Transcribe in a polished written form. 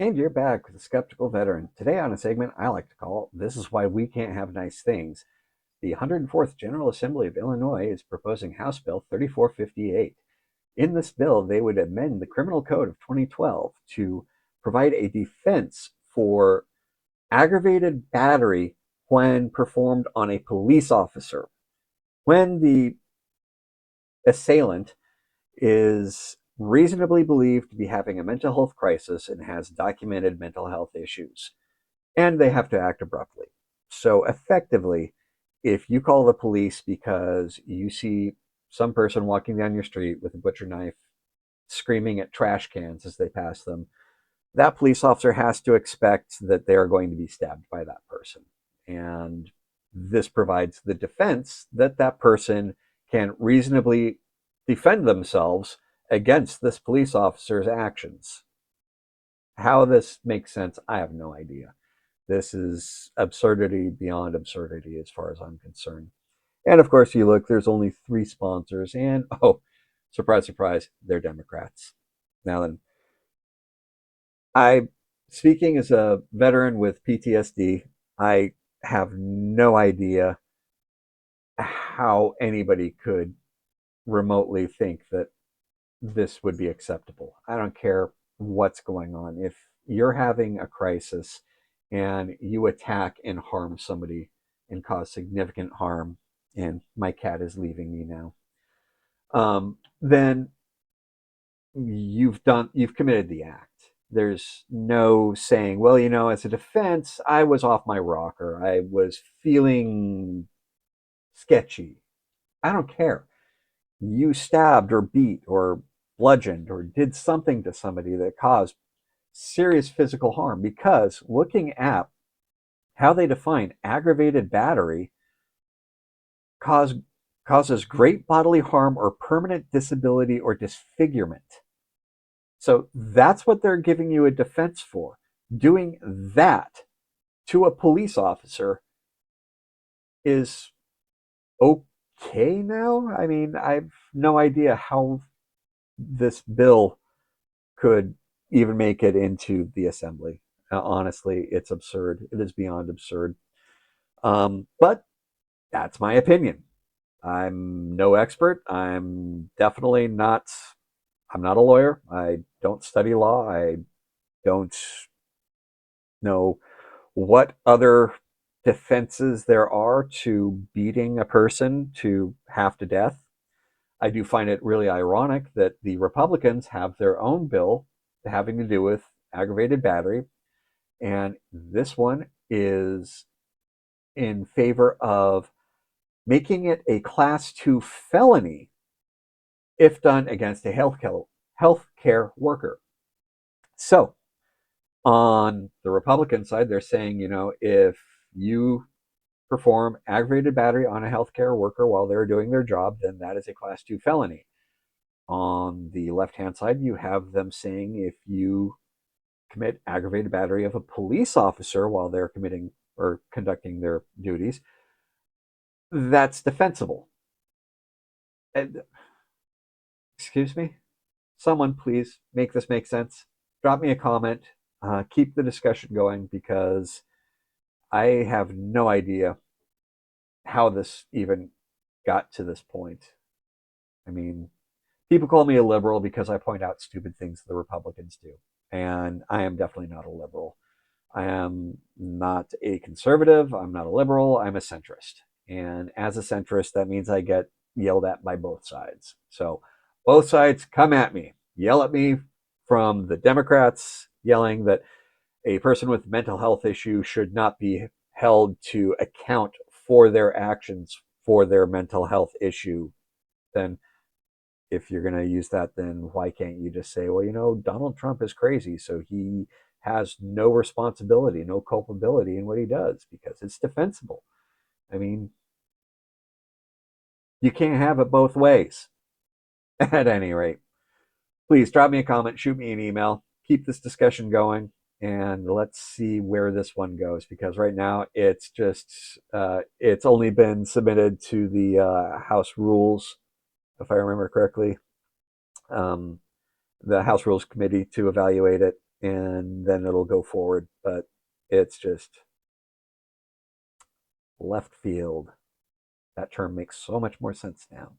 And you're back with the Skeptical Veteran. Today on a segment I like to call This Is Why We Can't Have Nice Things. The 104th General Assembly of Illinois is proposing House Bill 3458. In this bill, they would amend the Criminal Code of 2012 to provide a defense for aggravated battery when performed on a police officer. When the assailant is reasonably believed to be having a mental health crisis and has documented mental health issues, and they have to act abruptly. So effectively, if you call the police because you see some person walking down your street with a butcher knife screaming at trash cans as they pass them, that police officer has to expect that they are going to be stabbed by that person. And this provides the defense that that person can reasonably defend themselves against this police officer's actions. How this makes sense, I have no idea. This is absurdity beyond absurdity as far as I'm concerned. And of course, you look, there's only three sponsors, and oh, surprise, surprise, they're Democrats. Now then, I, speaking as a veteran with PTSD, I have no idea how anybody could remotely think that this would be acceptable. I don't care what's going on. If you're having a crisis and you attack and harm somebody and cause significant harm, and my cat is leaving me now, then you've committed the act. There's no saying, well, as a defense, I was off my rocker. I was feeling sketchy. I don't care. You stabbed or beat or bludgeoned or did something to somebody that caused serious physical harm, because looking at how they define aggravated battery, cause, causes great bodily harm or permanent disability or disfigurement. So that's what they're giving you a defense for. Doing that to a police officer is okay now? I mean, I've no idea how this bill could even make it into the assembly. Honestly, it's absurd. It is beyond absurd. But that's my opinion. I'm no expert. I'm not a lawyer. I don't study law. I don't know what other defenses there are to beating a person to half to death. I do find it really ironic that the Republicans have their own bill having to do with aggravated battery, and this one is in favor of making it a class 2 felony if done against a healthcare worker. So, on the Republican side, they're saying, if you perform aggravated battery on a healthcare worker while they're doing their job, then that is a class 2 felony. On the left hand side, you have them saying if you commit aggravated battery of a police officer while they're committing or conducting their duties, that's defensible. And, excuse me? Someone please make this make sense. Drop me a comment. Keep the discussion going, because I have no idea how this even got to this point. I mean, people call me a liberal because I point out stupid things the Republicans do. And I am definitely not a liberal. I am not a conservative. I'm not a liberal. I'm a centrist. And as a centrist, that means I get yelled at by both sides. So both sides come at me. Yell at me, from the Democrats yelling that a person with mental health issue should not be held to account for their actions for their mental health issue. Then if you're going to use that, then why can't you just say, well, Donald Trump is crazy, so he has no responsibility, no culpability in what he does because it's defensible. I mean, you can't have it both ways. At any rate, please drop me a comment, shoot me an email, keep this discussion going, and let's see where this one goes, because right now it's just it's only been submitted to the House Rules, if I remember correctly, the House Rules Committee to evaluate it. and then it'll go forward. But it's just left field. That term makes so much more sense now.